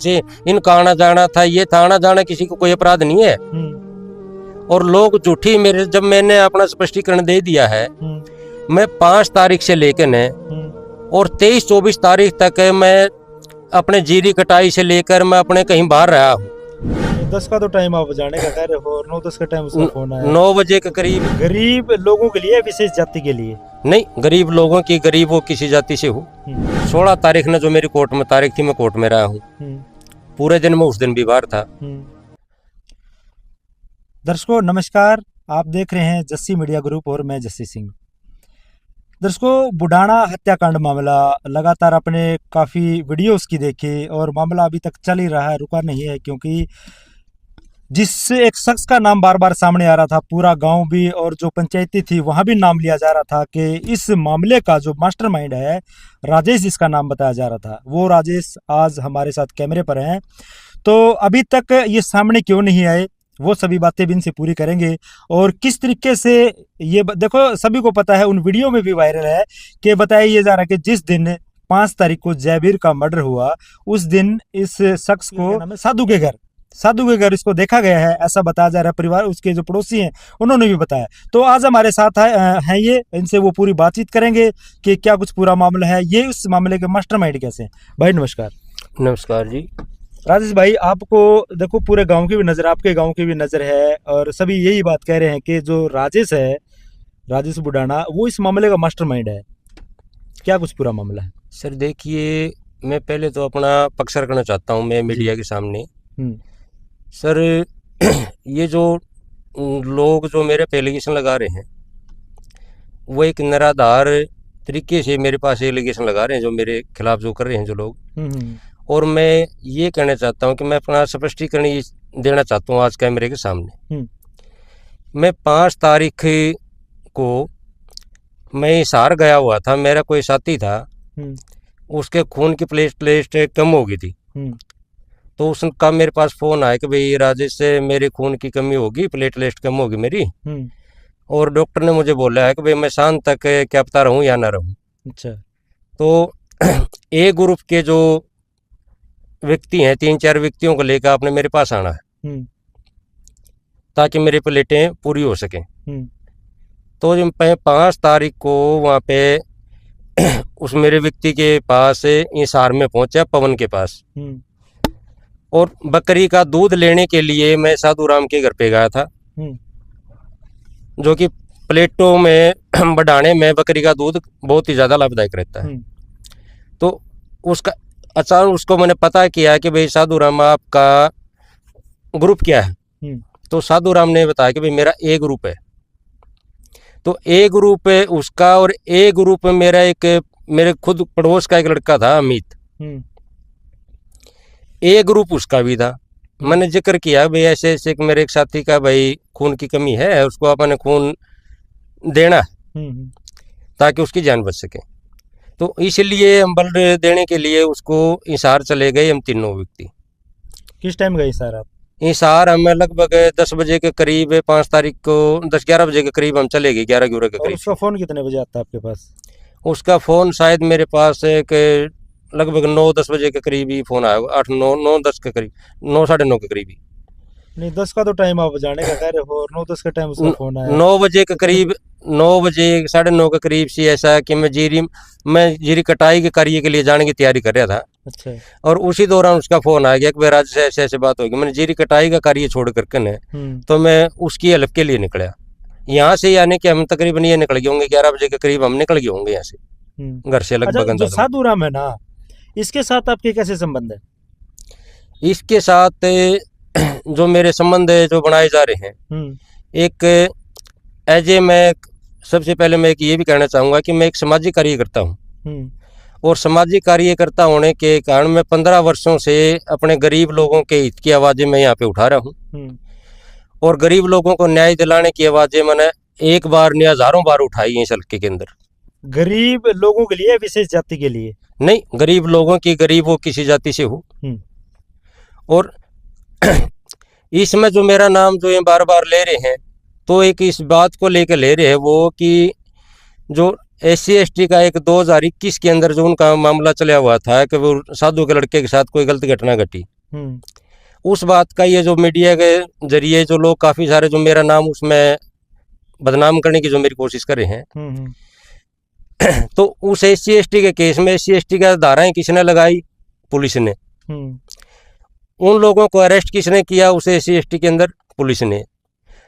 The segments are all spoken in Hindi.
से इनका आना जाना था, ये था आना जाना, किसी को कोई अपराध नहीं है। और लोग झूठी मेरे, जब मैंने अपना स्पष्टीकरण दे दिया है, मैं 5 तारीख से लेकर न और 23-24 तारीख तक मैं अपने जीरी कटाई से लेकर मैं अपने कहीं बाहर रहा हूँ। 10 का तो टाइम आप जाने का कह रहे हो और 9-10 का टाइम उसका फोन आया। 9 बजे के करीब। गरीब लोगों के लिए, विशेष जाति के लिए? नहीं, गरीब लोगों की, गरीब वो किसी जाति से हो। 16 तारीख ने जो मेरी कोर्ट में तारीख थी, मैं कोर्ट में रहा हूँ पूरे दिन में, उस दिन भी बाहर था। दर्शकों नमस्कार, आप देख रहे हैं जस्सी मीडिया ग्रुप और मैं जस्सी सिंह। दर्शकों, बुडाना हत्याकांड मामला लगातार अपने काफ़ी वीडियोस की देखे और मामला अभी तक चल ही रहा है, रुका नहीं है, क्योंकि जिस एक शख्स का नाम बार बार सामने आ रहा था, पूरा गांव भी और जो पंचायती थी वहां भी नाम लिया जा रहा था कि इस मामले का जो मास्टरमाइंड है राजेश, जिसका नाम बताया जा रहा था, वो राजेश आज हमारे साथ कैमरे पर हैं। तो अभी तक ये सामने क्यों नहीं आए, वो सभी बातें भी इनसे पूरी करेंगे। और किस तरीके से ये देखो, सभी को पता है, उन वीडियो में भी वायरल है कि बताया ये जा रहा है कि जिस दिन 5 तारीख को जयवीर का मर्डर हुआ, उस दिन इस शख्स को साधु के घर इसको देखा गया है, ऐसा बताया जा रहा है। परिवार, उसके जो पड़ोसी हैं, उन्होंने भी बताया। तो आज हमारे साथ हैं ये, इनसे वो पूरी बातचीत करेंगे कि क्या कुछ पूरा मामला है, ये उस मामले के मास्टरमाइंड कैसे हैं। भाई नमस्कार। नमस्कार जी। राजेश भाई, आपको देखो पूरे गांव की भी नज़र, आपके गांव की भी नज़र है और सभी यही बात कह रहे हैं कि जो राजेश है, राजेश बुडाना, वो इस मामले का मास्टरमाइंड है। क्या कुछ पूरा मामला है? सर देखिए, मैं पहले तो अपना पक्ष रखना चाहता हूँ मैं मीडिया के सामने। सर ये जो लोग जो मेरे पे एलिगेशन लगा रहे हैं, वो एक निराधार तरीके से मेरे पास एलिगेशन लगा रहे हैं, जो मेरे खिलाफ जो कर रहे हैं जो लोग। और मैं ये कहना चाहता हूँ कि मैं अपना स्पष्टीकरण ये देना चाहता हूँ आज कैमरे के सामने। मैं 5 तारीख को मैं हिसार गया हुआ था, मेरा कोई साथी था, उसके खून की प्लेटलेट कम हो गई थी। तो उसका मेरे पास फ़ोन आया कि भाई राजेश से मेरे खून की कमी होगी, प्लेटलेट कम होगी मेरी, और डॉक्टर ने मुझे बोला है कि भाई मैं शाम तक क्या पता रहूँ या ना रहूँ। अच्छा। तो ए ग्रुप के जो व्यक्ति हैं, 3-4 व्यक्तियों को लेकर आपने मेरे पास आना है ताकि मेरी प्लेटें पूरी हो सकें। तो जब मैं 5 तारीख को वहाँ पे उस मेरे व्यक्ति के पास हिसार में पहुँचा, पवन के पास, और बकरी का दूध लेने के लिए मैं साधु राम के घर पे गया था, जो कि प्लेटों में बढ़ाने में बकरी का दूध बहुत ही ज़्यादा लाभदायक रहता है। तो उसका अचानक उसको मैंने पता किया कि भाई साधु राम आपका ग्रुप क्या है। तो साधु राम ने बताया कि भाई मेरा ए ग्रुप है। तो ए ग्रुप है उसका, और ए ग्रुप में मेरा एक, मेरे खुद पड़ोस का एक लड़का था अमित, ए ग्रुप उसका भी था। मैंने जिक्र किया भाई ऐसे ऐसे मेरे एक साथी का भाई खून की कमी है, उसको आपने खून देना ताकि उसकी जान बच सके। तो इसलिए हम बल देने के लिए उसको हिसार चले गए, हम तीनों व्यक्ति। किस टाइम गए हिसार आप? हिसार हमें लगभग 10 बजे के करीब, 5 तारीख को 10-11 बजे के करीब हम चले गए, 11-11 के करीब। उसका फ़ोन कितने बजे आता है आपके पास? उसका फ़ोन शायद मेरे पास एक लगभग 9-10 बजे के करीब ही फ़ोन आया, 8-9-10 के करीब, 9 साढ़े 9 के करीब ही। नहीं, 10 का तो टाइम आप जाने का कह रहे हो और 9-10 का टाइम उसका फ़ोन आया। 9 बजे के करीब, 9 बजे साढ़े 9 के करीब से ऐसा कि मैं जीरी कटाई के कार्य के लिए जाने की तैयारी कर रहा था। अच्छा। और उसी दौरान उसका फ़ोन आ गया कि भाई राज से ऐसे ऐसे बात होगी। मैंने जीरी कटाई का कार्य छोड़ करके न तो मैं उसकी हेल्प के लिए निकला यहाँ से, यानी कि हम तकरीबन ये निकल गए होंगे 11 बजे के करीब, हम निकल गए होंगे यहाँ से घर से लगभग। जो साधु राम है ना, इसके साथ आपके कैसे संबंध है? इसके साथ जो मेरे संबंध जो बनाए जा रहे हैं, एक मैं सबसे पहले मैं ये भी कहना चाहूँगा कि मैं एक सामाजिक कार्यकर्ता हूँ, और सामाजिक कार्यकर्ता होने के कारण मैं 15 वर्षों से अपने गरीब लोगों के हित की आवाज़ें मैं यहाँ पे उठा रहा हूँ, और गरीब लोगों को न्याय दिलाने की आवाज़ें मैंने एक बार नहीं हज़ारों बार उठाई है इस हल्के के अंदर। गरीब लोगों के लिए, विशेष जाति के लिए? नहीं, गरीब लोगों की, गरीब वो किसी जाति से हो। और इसमें जो मेरा नाम जो ये बार बार ले रहे हैं, तो एक इस बात को लेकर ले रहे हैं वो कि जो SC/ST का एक 2021 के अंदर जो उनका मामला चला हुआ था कि वो साधु के लड़के के साथ कोई गलत घटना घटी, उस बात का ये जो मीडिया के जरिए जो लोग काफ़ी सारे जो मेरा नाम उसमें बदनाम करने की जो मेरी कोशिश कर रहे हैं, तो उस SC/ST के केस में SC/ST का धाराएं किसने लगाई? पुलिस ने। उन लोगों को अरेस्ट किसने किया उस SC/ST के अंदर? पुलिस ने।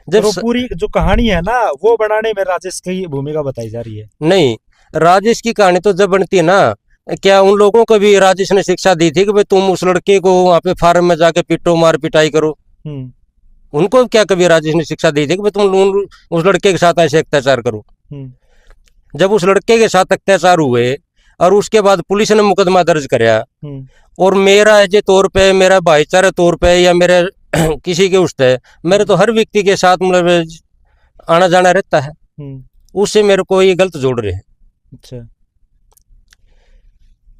जब तो पूरी जो कहानी है ना वो बनाने में राजेश की भूमिका बताई जा रही है। नहीं, राजेश की कहानी तो जब बनती है ना, क्या उन लोगों को भी राजेश ने शिक्षा दी थी कि भाई तुम उस लड़के को वहां पे फार्म में जाके पीटो, मार पिटाई करो? उनको क्या कभी राजेश ने शिक्षा दी थी कि भाई तुम उस लड़के के साथ ऐसे अत्याचार करो? जब उस लड़के के साथ अत्याचार हुए और उसके बाद पुलिस ने मुकदमा दर्ज कराया और मेरा एज तौर पे, मेरा भाईचारा तौर पे या मेरे किसी के उससे मेरे तो हर व्यक्ति के साथ मतलब आना जाना रहता है, उससे मेरे को ये गलत जोड़ रहे हैं। अच्छा।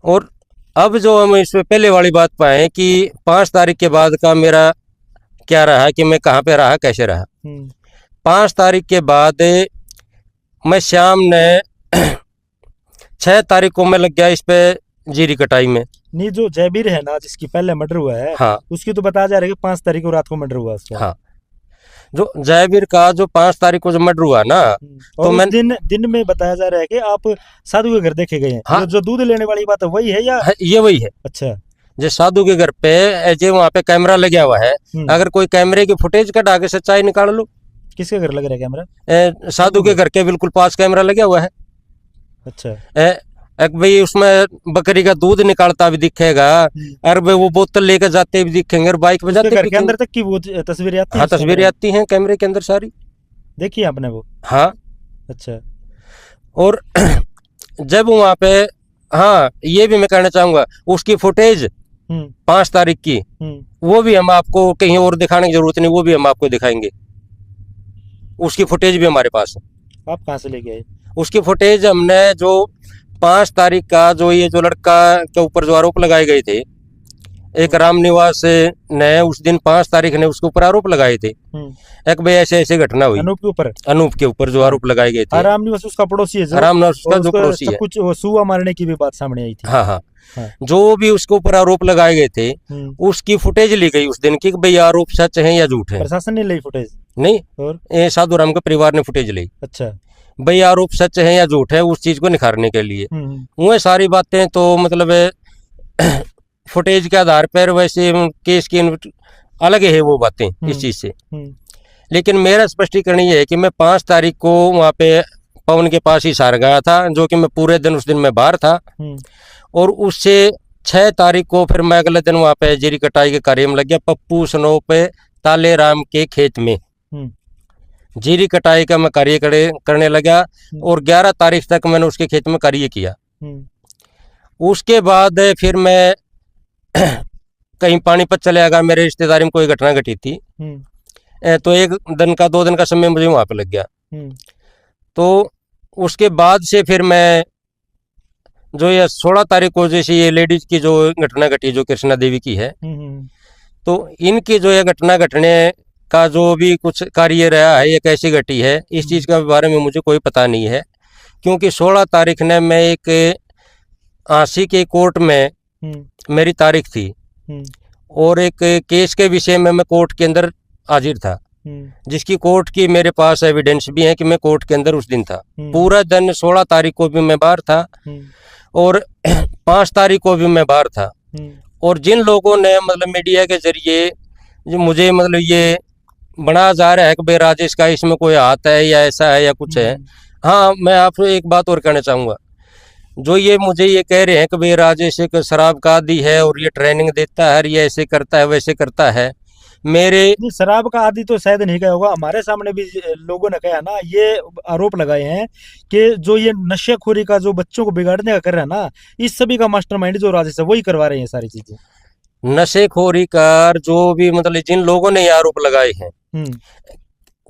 और अब जो हम इसमें पहले वाली बात पाए कि 5 तारीख के बाद का मेरा क्या रहा, कि मैं कहाँ पे रहा, कैसे रहा। 5 तारीख के बाद मैं शाम ने 6 तारीख को मैं लग गया इस पे जीरी कटाई में। नहीं, जो जयबीर है ना जिसकी पहले मर्डर हुआ है, हाँ, उसकी तो बताया जा रहा है कि 5 तारीख को रात को मर्डर हुआ उसका। हाँ, जो जयबीर का जो 5 तारीख को जो मर्डर हुआ ना, तो मैं दिन में बताया जा रहा है कि आप साधु के घर देखे गए हैं। हाँ, जो दूध लेने वाली बात है वही है या ये वही है? अच्छा। जो साधु के घर पे जो वहाँ पे कैमरा लगा हुआ है, अगर कोई कैमरे की फुटेज कटा के सच्चाई निकाल लो। किसके घर लग रहा है कैमरा? साधु के घर के बिल्कुल पास कैमरा लगा हुआ है। अच्छा। एक भाई उसमें बकरी का दूध निकालता भी दिखेगा, और भाई वो बोतल लेकर जाते भी दिखेंगे और बाइक पे जाते घर के अंदर तक की वो तस्वीरें आती हैं। हाँ, तस्वीरें आती हैं कैमरे के अंदर सारी। देखी आपने वो? हाँ। अच्छा। और जब वहाँ पे, हाँ, ये भी मैं कहना चाहूंगा, उसकी फुटेज 5 तारीख की वो भी हम आपको कहीं और दिखाने की जरूरत नहीं, वो भी हम आपको दिखाएंगे। उसकी फुटेज भी हमारे पास है। आप कहाँ से लेके आए? उसकी फुटेज हमने जो 5 तारीख का जो ये जो लड़का के ऊपर जो आरोप लगाए गए थे, एक रामनिवास ने उस दिन 5 तारीख ने उसके ऊपर आरोप लगाए थे, एक भाई ऐसे ऐसे घटना हुई अनूप के ऊपर जो आरोप लगाए गए थे। रामनिवास उसका पड़ोसी है, रामनिवास उसका जो पड़ोसी है, कुछ सुआ मारने की भी बात सामने आई थी। हाँ, हाँ, जो भी उसके ऊपर आरोप लगाए गए थे उसकी फुटेज ली गई उस दिन की, भाई आरोप सच है या झूठ है। प्रशासन ने ली फुटेज? नहीं, और साधु राम के परिवार ने फुटेज ली। अच्छा। भाई आरोप सच है या झूठ है उस चीज को निखारने के लिए वो सारी बातें तो मतलब फुटेज के आधार पर, वैसे केस की अलग है वो बातें इस चीज से। लेकिन मेरा स्पष्टीकरण ये है कि मैं 5 तारीख को वहाँ पे पवन के पास ही सार गया था, जो कि मैं पूरे दिन उस दिन मैं बाहर था, और उससे 6 तारीख को फिर मैं अगले दिन वहाँ पे जीरी कटाई के कार्य में लग गया। पप्पू सनो पे ताले राम के खेत में जीरी कटाई का मैं कार्य करने लगा और 11 तारीख तक मैंने उसके खेत में कार्य किया। उसके बाद फिर मैं कहीं पानीपत चले गया, मेरे रिश्तेदारी में कोई घटना घटी थी, तो 1 दिन का 2 दिन का समय मुझे वहाँ पे लग गया। तो उसके बाद से फिर मैं जो ये 16 तारीख को जैसे ये लेडीज की जो घटना घटी जो कृष्णा देवी की है, तो इनकी जो ये घटना घटने का जो भी कुछ कार्य रहा है ये कैसी घटी है इस चीज़ के बारे में मुझे कोई पता नहीं है, क्योंकि 16 तारीख ने मैं एक आंसी के कोर्ट में मेरी तारीख थी और एक केस के विषय में मैं कोर्ट के अंदर हाजिर था, जिसकी कोर्ट की मेरे पास एविडेंस भी है कि मैं कोर्ट के अंदर उस दिन था। पूरा दिन 16 तारीख को भी मैं बाहर था और 5 तारीख को भी मैं बाहर था। और जिन लोगों ने मतलब मीडिया के जरिए जो मुझे मतलब ये बना जा रहा है कि भाई राजेश का इसमें कोई हाथ है या ऐसा है या कुछ है, हाँ, मैं आपको एक बात और कहना चाहूँगा, जो ये मुझे ये कह रहे हैं कि भाई राजेश एक शराब का आदी है और ये ट्रेनिंग देता है, ये ऐसे करता है वैसे करता है, मेरे शराब का आदी तो शायद नहीं कहा होगा, हमारे सामने भी लोगों ने कहा ना, ये आरोप लगाए हैं कि जो ये नशेखोरी का जो बच्चों को बिगाड़ने का कर रहा है ना, इस सभी का मास्टरमाइंड जो राजेश है वही करवा रहे हैं सारी चीजें। नशेखोरी का जो भी मतलब जिन लोगों ने ये आरोप लगाए हैं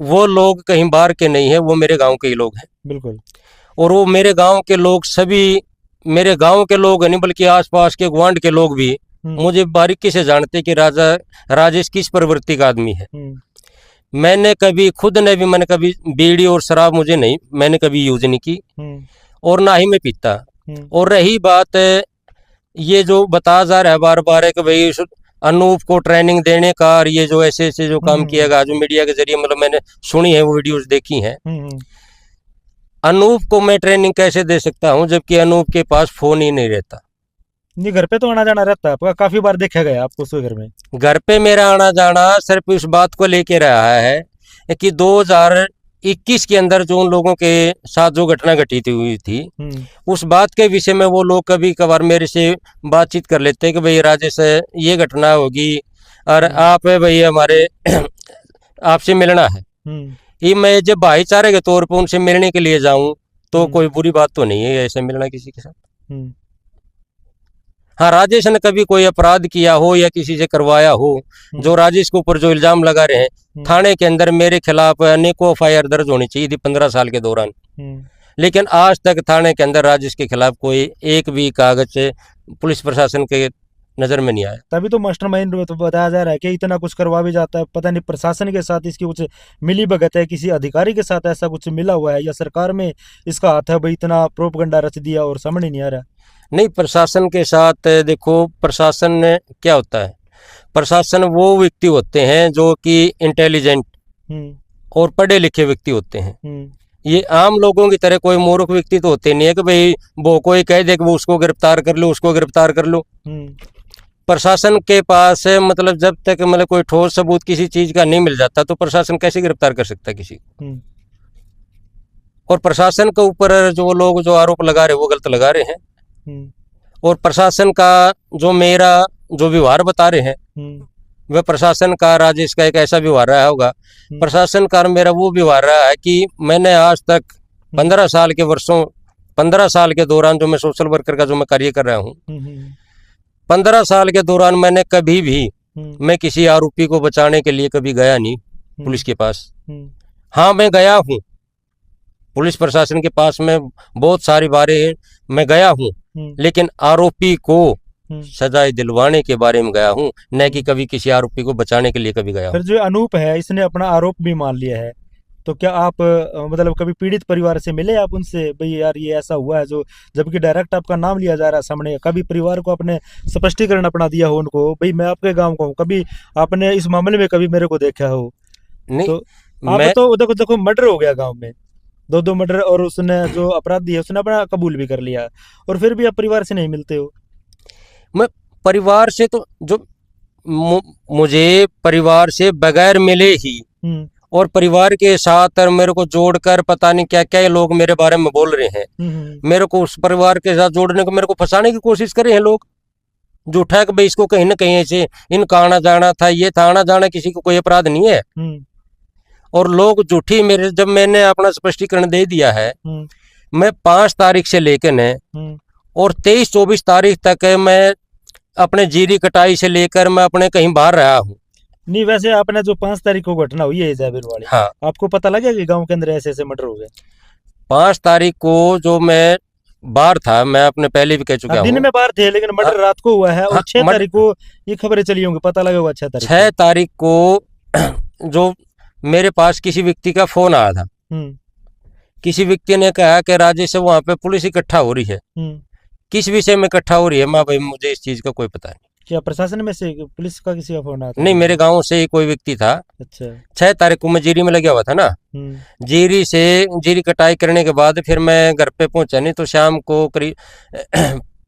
वो लोग कहीं बाहर के नहीं है, वो मेरे गांव के ही लोग हैं। बिल्कुल। और वो मेरे गांव के लोग सभी मेरे गांव के लोग नहीं बल्कि आसपास के ग्वांड के लोग भी मुझे बारीकी से जानते कि राजेश किस प्रवृत्ति का आदमी है। मैंने कभी खुद ने भी मैंने कभी बीड़ी और शराब मैंने कभी यूज नहीं की और ना ही मैं पीता। और रही बात ये जो बताया जा रहा है बार बार है कि भाई अनूप को ट्रेनिंग देने का और ये जो ऐसे ऐसे जो काम किया गया, जो मीडिया के जरिए मतलब मैंने सुनी है, वो वीडियोस देखी हैं। अनूप को मैं ट्रेनिंग कैसे दे सकता हूं जबकि अनूप के पास फोन ही नहीं रहता। नहीं, घर पे तो आना जाना रहता है आपका, काफी बार देखा गया आपको उसके घर में। घर पे मेरा आना जाना सिर्फ इस बात को लेके रहा है कि 2021 के अंदर जो उन लोगों के साथ जो घटना घटित हुई थी, उस बात के विषय में वो लोग कभी कभार मेरे से बातचीत कर लेते हैं कि भाई राजेश ये घटना होगी और आप भाई हमारे आपसे मिलना है। ये मैं जब भाईचारे के तौर पर उनसे मिलने के लिए जाऊं तो कोई बुरी बात तो नहीं है ऐसे मिलना किसी के साथ। हाँ, राजेश ने कभी कोई अपराध किया हो या किसी से करवाया हो, जो राजेश के ऊपर जो इल्जाम लगा रहे हैं, थाने के अंदर मेरे खिलाफ अनेकों एफआईआर दर्ज होनी चाहिए थी 15 साल के दौरान, लेकिन आज तक थाने के अंदर राजेश के खिलाफ कोई एक भी कागज पुलिस प्रशासन के नजर में नहीं आया। तभी तो मास्टरमाइंड तो बताया जा रहा है कि इतना कुछ करवा भी जाता है, पता नहीं प्रशासन के साथ इसकी कुछ मिली भगत है, किसी अधिकारी के साथ ऐसा कुछ मिला हुआ है या सरकार में इसका हाथ है, भाई इतना प्रोपगंडा रच दिया और समझ नहीं आ रहा। नहीं, प्रशासन के साथ देखो, प्रशासन क्या होता है, प्रशासन वो व्यक्ति होते हैं जो कि इंटेलिजेंट और पढ़े लिखे व्यक्ति होते हैं। ये आम लोगों की तरह कोई मूर्ख व्यक्ति तो होते नहीं है कि भाई वो कोई कह दे कि वो उसको गिरफ्तार कर लो, उसको गिरफ्तार कर लो। प्रशासन के पास मतलब जब तक मतलब कोई ठोस सबूत किसी चीज का नहीं मिल जाता तो प्रशासन कैसे गिरफ्तार कर सकता है किसी को। और प्रशासन के ऊपर जो लोग जो आरोप लगा रहे वो गलत लगा रहे हैं। और प्रशासन का जो मेरा जो व्यवहार बता रहे हैं वह प्रशासन का राजेश का एक ऐसा व्यवहार रहा होगा। प्रशासन का मेरा वो व्यवहार रहा है कि मैंने आज तक 15 साल के दौरान जो मैं सोशल वर्कर का जो मैं कार्य कर रहा हूँ, 15 साल के दौरान मैंने कभी भी मैं किसी आरोपी को बचाने के लिए कभी गया नहीं पुलिस के पास। हाँ, मैं गया हूँ पुलिस प्रशासन के पास में बहुत सारी बारें मैं गया हूँ, लेकिन आरोपी को सजाए दिलवाने के बारे में गया हूँ, न कि कभी किसी आरोपी को बचाने के लिए कभी गया हूँ। फिर जो अनूप है इसने अपना आरोप भी मान लिया है, तो क्या आप मतलब कभी पीड़ित परिवार से मिले आप उनसे, भाई यार ये ऐसा हुआ है, जो जबकि डायरेक्ट आपका नाम लिया जा रहा है सामने, कभी परिवार को आपने स्पष्टीकरण अपना दिया हो उनको, भाई मैं आपके गांव का हूँ, कभी आपने इस मामले में कभी मेरे को देखा हो? नहीं, तो आप तो देखो मर्डर हो गया गाँव में, 2 मर्डर, और उसने जो अपराधी है उसने अपना कबूल भी कर लिया, और फिर भी आप परिवार से नहीं मिलते हो। मैं परिवार से तो जो मुझे परिवार से बगैर मिले ही और परिवार के साथ मेरे को जोड़कर पता नहीं क्या क्या लोग मेरे बारे में बोल रहे हैं, मेरे को उस परिवार के साथ जोड़ने को, मेरे को फंसाने की कोशिश कर रहे हैं लोग। झूठा कि भाई इसको कहीं ना कहीं ऐसे इनका आना जाना था, ये था, आना जाना किसी को कोई अपराध नहीं है। और लोग झूठी मेरे, जब मैंने अपना स्पष्टीकरण दे दिया है, मैं 5 तारीख से लेकर न और 23-24 तारीख तक मैं अपने जीरी कटाई से लेकर मैं अपने कहीं बाहर रहा हूँ। नहीं, वैसे आपने जो 5 तारीख को घटना हुई है जयवीर वाली, हाँ, आपको पता लगा कि गांव के अंदर ऐसे ऐसे मर्डर हो गए? 5 तारीख को जो मैं बाहर था, मैं अपने पहले भी कह चुका हूँ, दिन में बाहर थे, लेकिन मर्डर रात को हुआ है। और 6 तारीख को ये खबरें चली होंगी, पता लगा हुआ 6 तारीख को जो मेरे पास किसी व्यक्ति का फोन आया था, किसी व्यक्ति ने कहा कि राजेश से वहाँ पे पुलिस इकट्ठा हो रही है। किस विषय में इकट्ठा हो रही है? माँ भाई मुझे इस चीज का कोई पता नहीं। क्या प्रशासन में से पुलिस का किसी का फोन आया था? नहीं, मेरे गांव से ही कोई व्यक्ति था। अच्छा। 6 तारीख को मैं जीरी में लगा हुआ था ना, जीरी कटाई करने के बाद फिर मैं घर पे पहुंचा नहीं, तो शाम को करीब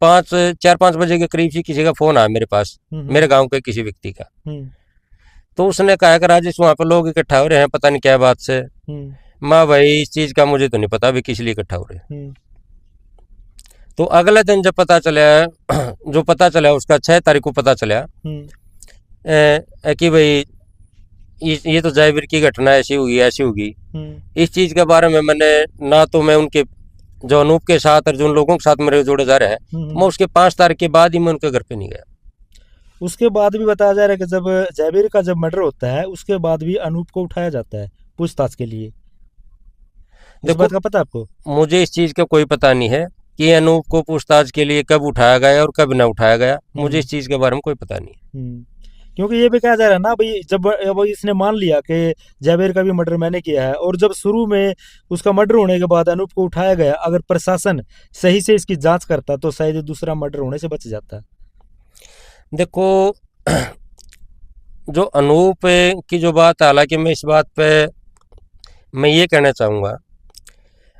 4-5 बजे के करीब ही किसी का फोन आया मेरे पास, मेरे गाँव के किसी व्यक्ति का। तो उसने कहा कि राजेश वहाँ पे लोग इकट्ठा हो रहे हैं, पता नहीं क्या बात से। माँ भाई इस चीज का मुझे तो नहीं पता अभी किस लिए इकट्ठा हो रहे हैं। तो अगले दिन जब पता चला उसका 6 तारीख को पता चला कि भाई ये तो जयवीर की घटना ऐसी होगी ऐसी होगी। इस चीज के बारे में मैंने ना तो मैं उनके जो अनूप के साथ और जो उन लोगों के साथ मेरे जोड़े जा रहे हैं, मैं उसके 5 तारीख के बाद ही मैं उनके घर पे नहीं गया। उसके बाद भी बताया जा रहा है कि जब जयवीर का जब मर्डर होता है उसके बाद भी अनूप को उठाया जाता है पूछताछ के लिए। इस बात का पता आपको? मुझे इस चीज का कोई पता नहीं है कि अनूप को पूछताछ के लिए कब उठाया गया और कब ना उठाया गया, मुझे इस चीज के बारे में कोई पता नहीं। क्योंकि ये भी कहा जा रहा है ना भाई, जब इसने मान लिया कि जयवीर का भी मर्डर मैंने किया है, और जब शुरू में उसका मर्डर होने के बाद अनूप को उठाया गया, अगर प्रशासन सही से इसकी जांच करता तो शायद दूसरा मर्डर होने से बच जाता। देखो जो अनूप की जो बात है, हालांकि मैं इस बात पे मैं ये कहना चाहूँगा,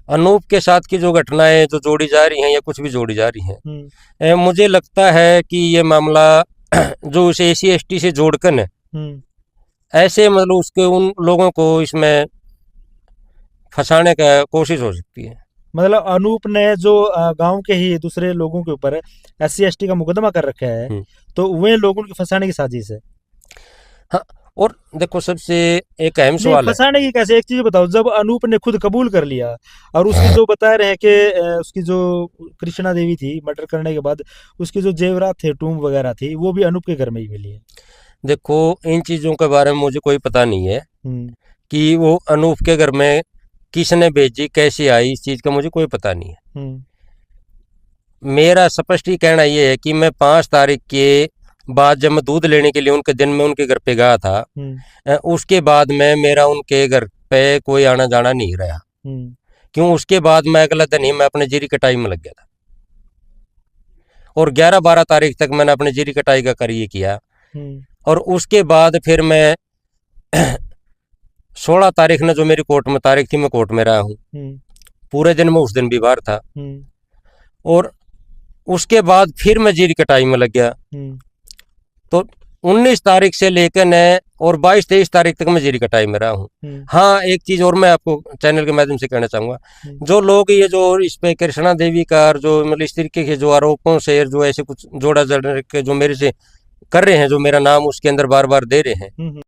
अनूप के साथ की जो घटनाएं जो जोड़ी जा रही हैं या कुछ भी जोड़ी जा रही हैं, मुझे लगता है कि ये मामला जो उसे SC ST से जोड़कर है, ऐसे मतलब उसके उन लोगों को इसमें फंसाने का कोशिश हो सकती है। मतलब अनूप ने जो गांव के ही दूसरे लोगों के ऊपर SC ST का मुकदमा कर रखा है, तो वे लोगों की फंसाने की साजिश है। हाँ, और देखो सबसे एक अहम सवाल है, फंसाने की कैसे, एक चीज बताओ, जब अनूप ने खुद कबूल कर लिया और उसकी जो बता रहे हैं कि उसकी जो कृष्णा देवी थी मर्डर करने के बाद उसके जो जेवरात थे, टूम वगैरह थी, वो भी अनूप के घर में ही मिली है। देखो इन चीज़ों के बारे में मुझे कोई पता नहीं है कि वो अनूप के घर में किसने भेजी, कैसे आई, इस चीज़ का मुझे कोई पता नहीं है। मेरा स्पष्ट ही कहना ये है कि मैं 5 तारीख के बाद जब मैं दूध लेने के लिए उनके दिन में उनके घर पे गया था, उसके बाद में मेरा उनके घर पे कोई आना जाना नहीं रहा। क्यों? उसके बाद मैं अगला दिन ही मैं अपने जीरी कटाई में लग गया था और 11-12 तारीख तक मैंने अपने जीरी कटाई का कार्य किया और उसके बाद फिर मैं 16 तारीख ने जो मेरी कोर्ट में तारीख थी, मैं कोर्ट में रहा हूँ पूरे दिन में, उस दिन भी बाहर था और उसके बाद फिर मैं जीरी कटाई में लग गया। तो 19 तारीख से लेकर न और 22-23 तारीख तक मैं जीरी कटाई में रहा हूँ। हाँ, एक चीज़ और मैं आपको चैनल के माध्यम से कहना चाहूँगा, जो लोग ये जो इस पे कृष्णा देवी का जो मतलब इस तरीके के जो आरोपों से जो ऐसे कुछ जोड़ा जड़ के जो मेरे से कर रहे हैं, जो मेरा नाम उसके अंदर बार बार दे रहे हैं,